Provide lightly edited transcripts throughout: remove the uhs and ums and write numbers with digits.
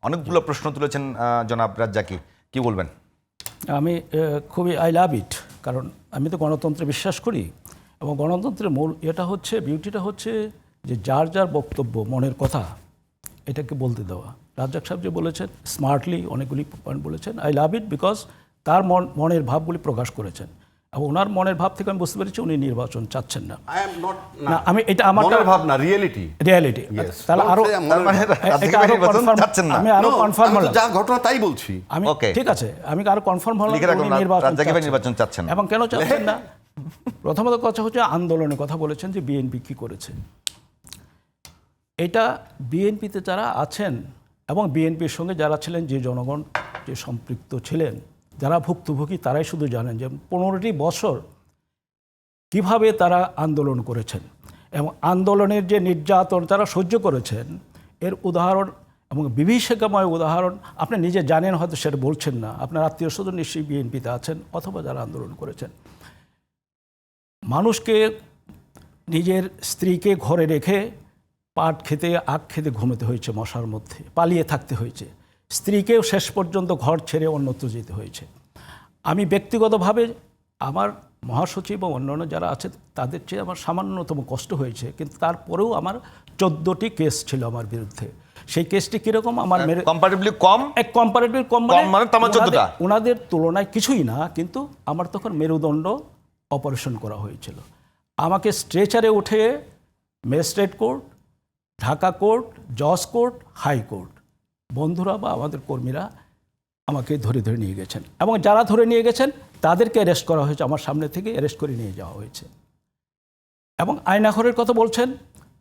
অনেকগুলো প্রশ্ন তুলেছেন জনাব রাজ্জাকি, কি বলবেন? আমি খুবই আই লাভ ইট, কারণ আমি তো গণতন্ত্রে বিশ্বাস করি এবং গণতন্ত্রের মূল বিউটিটা হচ্ছে যে যার যার বক্তব্য, মনের কথা এটাকে বলতে দেওয়া। রাজ্জাক সাহেব যে বলেছেন স্মার্টলি অনেকগুলি পয়েন্ট বলেছেন, আই লাভ ইট বিকজ তার মনের ভাবগুলি প্রকাশ করেছেন এবং ওনার মনের ভাব থেকে আমি বুঝতে পেরেছি উনি নির্বাচন চাচ্ছেন না। না, আমি এটা আমার ভাব না, রিয়েলিটি। তাহলে আরো আমি আরো কনফার্ম হলাম, যা ঘটনা তাই বলছি আমি ঠিক আছে, আমি আরো কনফার্ম হলাম নির্বাচন চাচ্ছেন না। এবং কেন চাচ্ছেন না? প্রথমত কথা হচ্ছে আন্দোলনের কথা বলেছেন যে বিএনপি কি করেছে। এটা বিএনপিতে যারা আছেন এবং বিএনপির সঙ্গে যারা ছিলেন, যে জনগণ যে সম্পৃক্ত ছিলেন, যারা ভুক্তভোগী, তারাই শুধু জানেন যে 15টি বছর কিভাবে তারা আন্দোলন করেছেন এবং আন্দোলনের যে নির্যাতন তারা সহ্য করেছেন, এর উদাহরণ এবং বিভীষিকাময় উদাহরণ আপনি নিজে জানেন, হয়তো সেটা বলছেন না। আপনার আত্মীয় স্বজন নিশ্চয়ই বিএনপিতে আছেন অথবা যারা আন্দোলন করেছেন। মানুষকে, নিজের স্ত্রীকে ঘরে রেখে পাট খেতে, আখ খেতে ঘুমোতে হয়েছে, মশার মধ্যে পালিয়ে থাকতে হয়েছে। স্ত্রীকেও শেষ পর্যন্ত ঘর ছেড়ে অন্যত্র যেতে হয়েছে। আমি ব্যক্তিগতভাবে আমার মহাসচিব এবং অন্যান্য যারা আছে তাদের চেয়ে আমার সামান্যতম কষ্ট হয়েছে, কিন্তু তারপরেও আমার 14টি কেস ছিল আমার বিরুদ্ধে। সেই কেসটি কীরকম, আমার কম্পারেটিভলি কম, কম্পারেটিভলি কম মানে ওনাদের তুলনায় কিছুই না, কিন্তু আমার তখন মেরুদণ্ড অপারেশন করা হয়েছিল। আমাকে স্ট্রেচারে উঠে ম্যাজিস্ট্রেট কোর্ট, ঢাকা কোর্ট, জজ কোর্ট, হাইকোর্ট, বন্ধুরা বা আমাদের কর্মীরা আমাকে ধরে ধরে নিয়ে গেছেন এবং যারা ধরে নিয়ে গেছেন তাদেরকে অ্যারেস্ট করা হয়েছে, আমার সামনে থেকে অ্যারেস্ট করে নিয়ে যাওয়া হয়েছে। এবং আয়নাঘরের কথা বলছেন,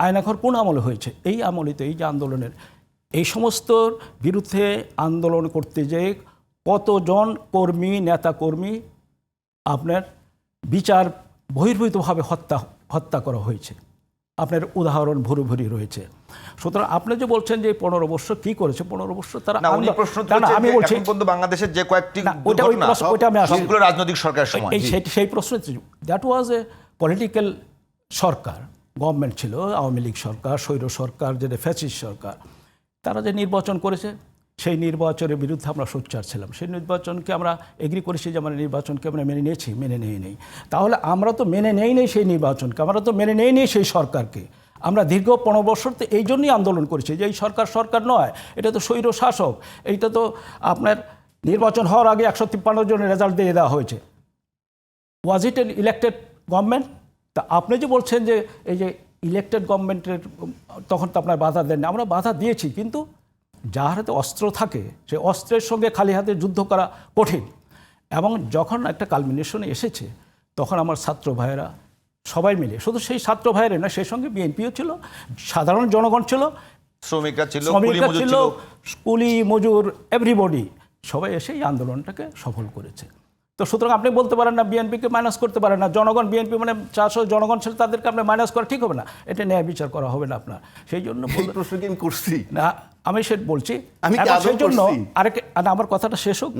আয়নাঘর কোন আমলে হয়েছে? এই আমলিত, এই যে আন্দোলনের, এই সমস্ত বিরুদ্ধে আন্দোলন করতে যেয়ে কতজন কর্মী, নেতা কর্মী আপনার বিচার বহির্ভূতভাবে হত্যা করা হয়েছে, আপনার উদাহরণ ভুরি ভুরি রয়েছে। সুতরাং আপনি যে বলছেন যে 15 বছর কি করেছে, 15 বছর তারা আমি বলছি বাংলাদেশের যে কয়েকটি রাজনৈতিক সরকার সময় সেই প্রশ্ন, that was a political Sarkar, government ছিল, আওয়ামী লীগ সরকার, স্বৈর সরকার, যেটা ফ্যাসিস্ট সরকার। তারা যে নির্বাচন করেছে সেই নির্বাচনের বিরুদ্ধে আমরা সোচ্চার ছিলাম। সেই নির্বাচনকে আমরা এগ্রি করেছি যে আমরা নির্বাচনকে আমরা মেনে নিয়েছি, মেনে নেই। তাহলে আমরা তো মেনে নেই সেই নির্বাচনকে, আমরা তো মেনে নেই সেই সরকারকে। আমরা দীর্ঘ 15 বছর তো এই জন্যই আন্দোলন করেছি যে এই সরকার নয়, এটা তো স্বৈর শাসক। এইটা তো আপনার নির্বাচন হওয়ার আগে 153 জনের রেজাল্ট দিয়ে দেওয়া হয়েছে। ওয়াজ ইট এন ইলেক্টেড গভর্নমেন্ট? তা আপনি যে বলছেন যে এই যে ইলেক্টেড গভর্নমেন্টের তখন তো আপনার বাধা দেননি, আমরা বাধা দিয়েছি, কিন্তু যার হাতে অস্ত্র থাকে সেই অস্ত্রের সঙ্গে খালি হাতে যুদ্ধ করা কঠিন। এবং যখন একটা কালমিনেশনে এসেছে তখন আমার ছাত্র ভাইয়েরা সবাই মিলে, শুধু সেই ছাত্র ভাইয়েরা না, সেই সঙ্গে বিএনপিও ছিল, সাধারণ জনগণ ছিল, শ্রমিকরা ছিল, কুলি মজুর, এভরিবডি, সবাই এসে এই আন্দোলনটাকে সফল করেছে। তো সুতরাং আপনি বলতে পারেন না বিএনপিকে মাইনাস করতে পারেন না। জনগণ, বিএনপি মানে 400 জনগণ ছিল, তাদেরকে আপনি মাইনাস করা ঠিক হবে না, এটা ন্যায় বিচার করা হবে না আপনার। সেই জন্য করছি না, আমি সেটা বলছি, সেই জন্য আরেক আমার কথাটা শেষ হোক।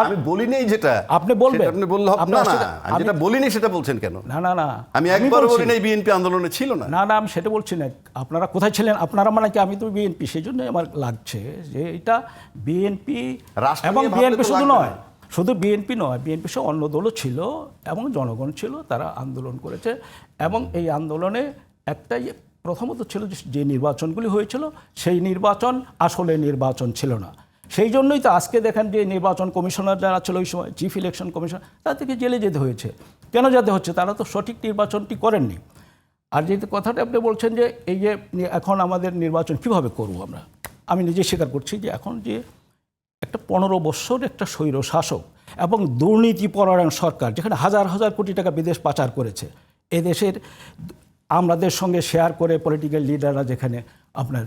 আমি বলিনি যেটা আপনি বলবেন, আপনি বললে হবে না। আমি যেটা বলিনি সেটা বলছেন কেন? না, আমি একবার বলি নাই বিএনপি আন্দোলনে ছিল না। না, আমি সেটা বলছি না। আপনারা কোথায় ছিলেন? আপনারা মানে কি? আমি তো বিএনপি, সেই জন্য আমার লাগছে যে এটা বিএনপি এবং বিএনপি শুধু বিএনপি নয়, বিএনপি সহ অন্য দলও ছিল এবং জনগণ ছিল, তারা আন্দোলন করেছে। এবং এই আন্দোলনে একটাই প্রথমত ছিল যে নির্বাচনগুলি হয়েছিল সেই নির্বাচন আসলে নির্বাচন ছিল না। সেই জন্যই তো আজকে দেখেন যে নির্বাচন কমিশনার যারা ছিল ওই সময়, চিফ ইলেকশন কমিশনার, তাদেরকে জেলে যেতে হয়েছে। কেন যেতে হচ্ছে? তারা তো সঠিক নির্বাচনটি করেননি। আর যে কথাটা আপনি বলছেন যে এই যে এখন আমাদের নির্বাচন কিভাবে করব আমরা, আমি নিজে স্বীকার করছি যে এখন যে একটা 15 বছর একটা স্বৈর শাসক এবং দুর্নীতিপরায়ণ সরকার, যেখানে হাজার হাজার কোটি টাকা বিদেশ পাচার করেছে, এদেশের আমাদের সঙ্গে শেয়ার করে পলিটিক্যাল লিডাররা যেখানে আপনার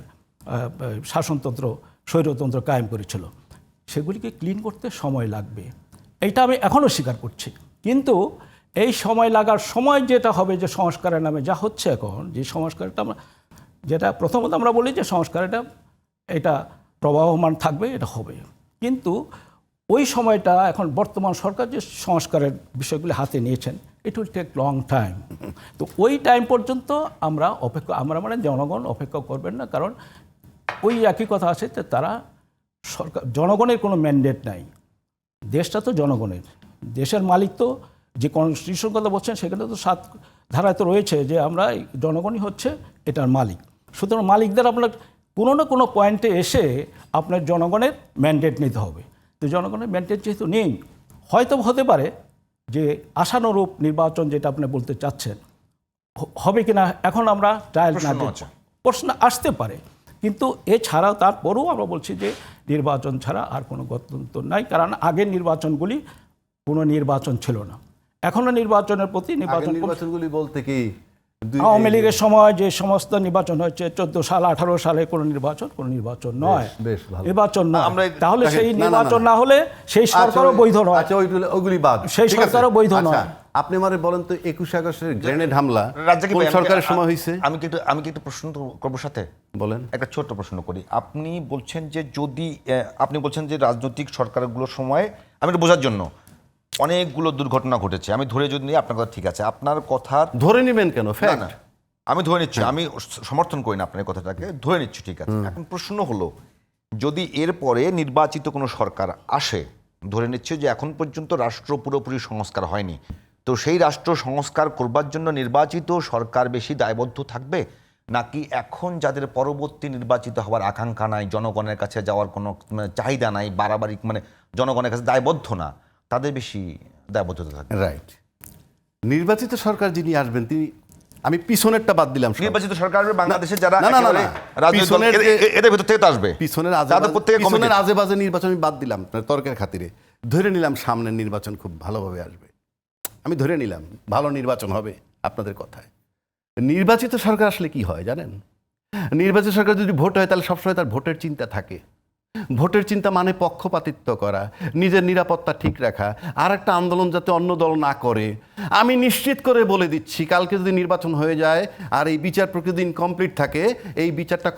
শাসনতন্ত্র, স্বৈরতন্ত্র কায়েম করেছিল, সেগুলিকে ক্লিন করতে সময় লাগবে। এইটা আমি এখনও স্বীকার করছি। কিন্তু এই সময় লাগার সময় যেটা হবে, যে সংস্কারের নামে যা হচ্ছে এখন, যে সংস্কারটা আমরা, যেটা প্রথমত আমরা বলি যে সংস্কারটা এটা প্রবাহমান থাকবে, এটা হবে, কিন্তু ওই সময়টা এখন বর্তমান সরকার যে সংস্কারের বিষয়গুলি হাতে নিয়েছেন, it will take long time. তো ওই টাইম পর্যন্ত আমরা মানে জনগণ অপেক্ষা করবেন না, কারণ ওই একই কথা আছে যে তারা সরকার জনগণের কোনো ম্যান্ডেট নাই। দেশটা তো জনগণের, দেশের মালিক তো যে কনস্টিটিউশন কথা বলছেন সেখানে তো 7 ধারায় তো রয়েছে যে আমরা জনগণই হচ্ছে এটার মালিক। সুতরাং মালিকদের আপনার কোনো না কোনো পয়েন্টে এসে আপনার জনগণের ম্যান্ডেট নিতে হবে। তো জনগণের ম্যান্ডেট যেহেতু নেই, হয়তো হতে পারে যে আশানুরূপ নির্বাচন যেটা আপনি বলতে চাচ্ছেন হবে কিনা এখন আমরা ট্রায়াল না দেখব, প্রশ্ন আসতে পারে। কিন্তু এছাড়াও তারপরেও আমরা বলছি যে নির্বাচন ছাড়া আর কোনো গত্যন্তর নাই, কারণ আগের নির্বাচনগুলি কোনো নির্বাচন ছিল না। এখনও নির্বাচনের প্রতি নির্বাচনগুলি বলতে কি আওয়ামী লীগের সময় যে সমস্ত নির্বাচন হয়েছে 14 সাল 18 সালে কোনো নির্বাচন নয়, নির্বাচন নয়। তাহলে সেই নির্বাচন না হলে সেই সরকারও বৈধ নয়। আচ্ছা, ওইগুলি বাদ, সেই সরকারও বৈধ নয়। আপনি আমারে বলেন তো 21 আগস্টের গ্রেনেড হামলা কোন সরকারের সময় হয়েছে? আমি কি একটু প্রশ্ন করব সাথে? বলেন। একটা ছোট্ট প্রশ্ন করি। আপনি বলছেন যে যদি আপনি বলছেন যে রাজনৈতিক সরকারগুলোর সময়, আমি একটু বোঝার জন্য, অনেকগুলো দুর্ঘটনা ঘটেছে। আমি ধরে যদি নিই আপনার কথা ঠিক আছে, আপনার কথা ধরে নেবেন কেন? না, আমি ধরে নিচ্ছি, আমি সমর্থন করি না আপনার কথাটাকে, ধরে নিচ্ছি ঠিক আছে। এখন প্রশ্ন হলো, যদি এরপরে নির্বাচিত কোনো সরকার আসে, ধরে নিচ্ছে যে এখন পর্যন্ত রাষ্ট্র পুরোপুরি সংস্কার হয়নি, তো সেই রাষ্ট্র সংস্কার করবার জন্য নির্বাচিত সরকার বেশি দায়বদ্ধ থাকবে, নাকি এখন যাদের পরবর্তী নির্বাচিত হওয়ার আকাঙ্ক্ষা নাই, জনগণের কাছে যাওয়ার কোনো চাহিদা নাই, বাড়াবাড়ি জনগণের কাছে দায়বদ্ধ না, তাদের বেশি দায়বদ্ধতা থাকবে? রাইট। নির্বাচিত সরকার যিনি আসবেন তিনি, আমি পিছনেরটা বাদ দিলাম, নির্বাচিত সরকার বাংলাদেশে যারা এদের ভিতর থেকে তো আসবে, পিছনের আজে বাজে নির্বাচন আমি বাদ দিলাম তর্কের খাতিরে। ধরে নিলাম সামনের নির্বাচন খুব ভালোভাবে আসবে, আমি ধরে নিলাম ভালো নির্বাচন হবে আপনাদের কথায়। নির্বাচিত সরকার আসলে কি হয় জানেন? নির্বাচিত সরকার যদি ভোট হয় তাহলে সবসময় তার ভোটের চিন্তা থাকে। ভোটের চিন্তা মানে পক্ষপাতিত্ব করা, নিজের নিরাপত্তা ঠিক রাখা, আর একটা আন্দোলন যাতে অন্য দল না করে। আমি নিশ্চিত করে বলে দিচ্ছি, কালকে যদি নির্বাচন হয়ে যায় আর এই বিচার প্রক্রিয়া ইনকমপ্লিট থাকে, এই বিচারটা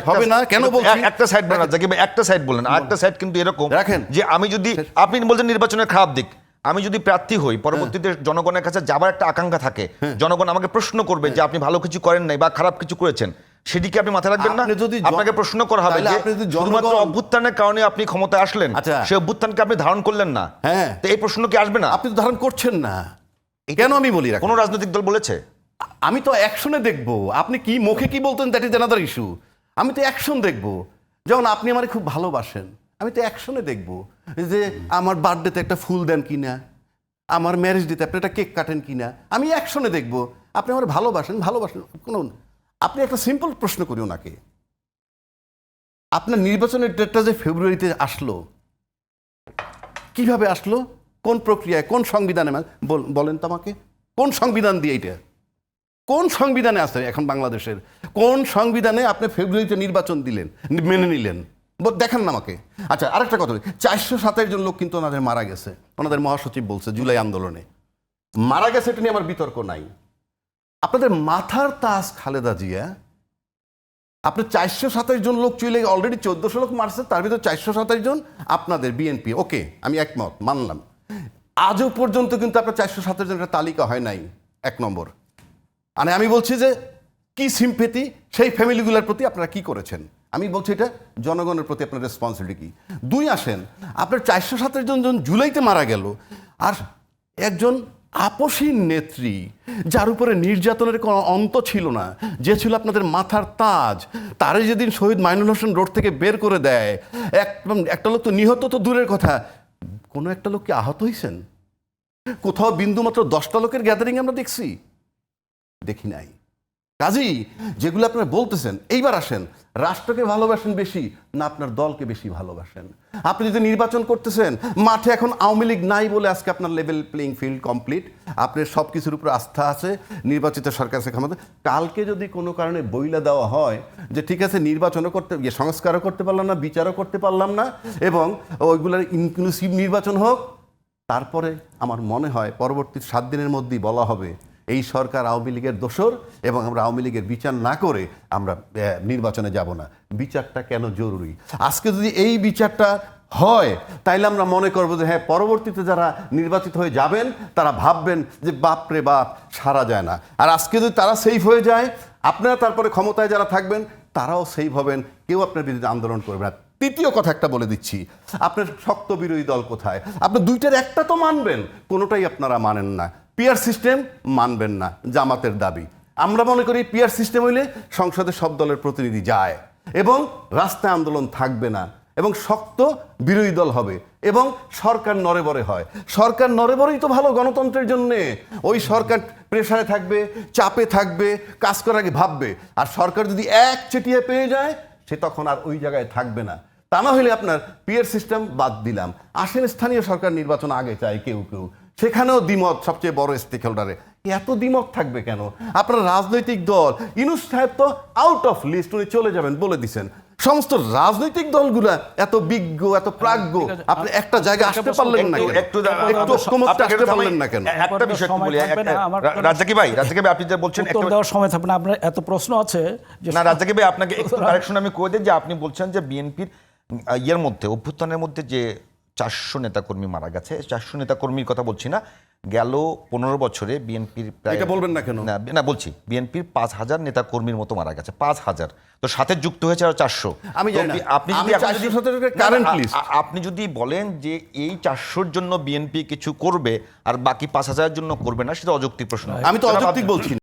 হবে না। কেন বলছি? একটা সাইড বলেন, একটা সাইড বলেন, আরেকটা সাইড কিন্তু এরকম রাখেন যে আমি যদি, আপনি বলছেন নির্বাচনের খারাপ দিক, আমি যদি প্রার্থী হই, পরবর্তীতে জনগণের কাছে যাবার একটা আকাঙ্ক্ষা থাকে, জনগণ আমাকে প্রশ্ন করবে যে আপনি ভালো কিছু করেন নাই বা খারাপ কিছু করেছেন, সেদিকে আপনি মাথায় রাখবেন না? যদি আপনাকে প্রশ্ন করা হবে যে শুধুমাত্র অভ্যুত্থানের কারণে আপনি ক্ষমতায় আসলেন, সেই অভ্যুত্থানকে আপনি ধারণ করলেন না, তো এই প্রশ্ন কি আসবে না? আপনি তো ধারণ করছেন না, কেন আমি বলি? কোন রাজনৈতিক দল বলেছে? আমি তো অ্যাকশনে দেখবো। আপনি কি মুখে কি বলতেন দ্যাট ইজ অ্যানাদার ইস্যু। আমি তো অ্যাকশন দেখবো। যেমন আপনি আমারে খুব ভালোবাসেন, আমি তো অ্যাকশনে দেখবো যে আমার বার্থডেতে একটা ফুল দেন কিনা, আমার ম্যারেজ ডেতে আপনি একটা কেক কাটেন কিনা, আমি অ্যাকশনে দেখবো। আপনি আমার ভালোবাসেন কোনো, আপনি একটা সিম্পল প্রশ্ন করি ওনাকে, আপনার নির্বাচনের ডেটটা যে ফেব্রুয়ারিতে আসলো, কিভাবে আসলো, কোন প্রক্রিয়ায়, কোন সংবিধানে? বলেন তো আমাকে, কোন সংবিধান দিয়ে? এটা কোন সংবিধানে আছে এখন বাংলাদেশের? কোন সংবিধানে আপনি ফেব্রুয়ারিতে নির্বাচন দিলেন, মেনে নিলেন? দেখান না আমাকে। আচ্ছা, আরেকটা কথা, 427 জন লোক কিন্তু ওনাদের মারা গেছে, ওনাদের মহাসচিব বলছে জুলাই আন্দোলনে মারা গেছে, এটা নিয়ে আমার বিতর্ক নাই। আপনাদের মাথার তাজ খালেদা জিয়া, আপনি 427 জন লোক চলে, অলরেডি 1400 লোক মারছে, তার ভিতরে 427 জন আপনাদের বিএনপি। ওকে, আমি একমত, মানলাম। আজও পর্যন্ত কিন্তু আপনার 427 জনের তালিকা হয় নাই। 1 নম্বর। মানে আমি বলছি যে কি সিম্পেথি সেই ফ্যামিলিগুলোর প্রতি আপনারা কি করেছেন, আমি বলছি এটা জনগণের প্রতি আপনার রেসপন্সিবিলিটি কি। 2, আসেন আপনার 427 জন জুলাইতে মারা গেল, আর একজন আপসী নেত্রী যার উপরে নির্যাতনের কোনো অন্ত ছিল না, যে ছিল আপনাদের মাথার তাজ, তারে যেদিন শহীদ মাইনুল হোসেন রোড থেকে বের করে দেয়, একটা লোক তো নিহত তো দূরের কথা, কোনো একটা লোক কি আহত হয়েছেন? কোথাও বিন্দুমাত্র 10টা লোকের গ্যাদারিং আমরা দেখছি? দেখি নাই। কাজেই যেগুলো আপনারা বলতেছেন, এইবার আসেন, রাষ্ট্রকে ভালোবাসেন বেশি না আপনার দলকে বেশি ভালোবাসেন? আপনি যদি নির্বাচন করতেছেন, মাঠে এখন আওয়ামী লীগ নাই বলে আজকে আপনার লেভেল প্লেইং ফিল্ড কমপ্লিট, আপনার সব কিছুর উপর আস্থা আছে, নির্বাচিত সরকার সে ক্ষমতা। কালকে যদি কোনো কারণে বইলা দেওয়া হয় যে ঠিক আছে নির্বাচনও করতে, সংস্কারও করতে পারলাম না, বিচারও করতে পারলাম না, এবং ওইগুলোর ইনক্লুসিভ নির্বাচন হোক, তারপরে আমার মনে হয় পরবর্তী 7 দিনের মধ্যেই বলা হবে এই সরকার আওয়ামী লীগের দোসর, এবং আমরা আওয়ামী লীগের বিচার না করে আমরা নির্বাচনে যাব না। বিচারটা কেন জরুরি? আজকে যদি এই বিচারটা হয় তাইলে আমরা মনে করবো যে হ্যাঁ, পরবর্তীতে যারা নির্বাচিত হয়ে যাবেন তারা ভাববেন যে বাপ রে বাপ, সারা যায় না। আর আজকে যদি তারা সেফ হয়ে যায়, আপনারা তারপরে ক্ষমতায় যারা থাকবেন তারাও সেফ হবেন, কেউ আপনার বিরুদ্ধে আন্দোলন করবে না। তৃতীয় কথা একটা বলে দিচ্ছি, আপনার শক্ত বিরোধী দল কোথায়? আপনার দুইটার একটা তো মানবেন, কোনোটাই আপনারা মানেন না। পিআর সিস্টেম মানবেন না, জামাতের দাবি। আমরা মনে করি পিআর সিস্টেম হইলে সংসদে সব দলের প্রতিনিধি যায় এবং রাস্তায় আন্দোলন থাকবে না এবং শক্ত বিরোধী দল হবে এবং সরকার নড়েবড়ে হয়। সরকার নড়েবড়েই তো ভালো গণতন্ত্রের জন্যে। ওই সরকার প্রেসারে থাকবে, চাপে থাকবে, কাজ করার আগে ভাববে। আর সরকার যদি এক চেটিয়ে পেয়ে যায়, সে তখন আর ওই জায়গায় থাকবে না। তা না হলে আপনার পিআর সিস্টেম বাদ দিলাম, আসেন স্থানীয় সরকার নির্বাচন আগে চায় কেউ কেউ, সেখানেও দ্বিমত সবচেয়ে বড় স্টেক হোল্ডারে। এত দ্বিমত থাকবে কেন? আপনার রাজনৈতিক দল, ইউনূস সাহেব তো আউট অফ লিস্ট, উনি চলে যাবেন বলে দিছেন। সমস্ত রাজনৈতিক দলগুলা এত বিজ্ঞ, এত প্রাজ্ঞ, আপনি একটা জায়গায় আসতে পারলেন না কেন? একটু ঐক্যমত্যে আসতে পারলেন না কেন? একটা বিষয় একটু বলি, রাজ্জাকি ভাই আপনি যে বলছেন উত্তর দেওয়ার সময় থাকবে না, আপনার এত প্রশ্ন আছে যে না রাজ্জাকি ভাই, আপনাকে একটু কারেকশন আমি করে দিই যে আপনি বলছেন যে বিএনপির ইয়ের মধ্যে, অভ্যুত্থানের মধ্যে যে 400 নেতাকর্মী মারা গেছে, 400 নেতাকর্মীর কথা বলছি না, গেল 15 বছরে বিএনপির প্রায়, এটা বলবেন না কেন? না বলছি বিএনপির 5000 নেতাকর্মীর মতো মারা গেছে, 5000, তো সাথে যুক্ত হয়েছে আরো 400। আমি জানি না, আপনি যদি এখন যদি 417 কারেন্ট লিস্ট, আপনি যদি বলেন যে এই 400-র জন্য বিএনপি কিছু করবে আর বাকি 5000-এর জন্য করবে না, সেটা অযৌক্তিক প্রশ্ন। আমি তো অযৌক্তিক বলছি না।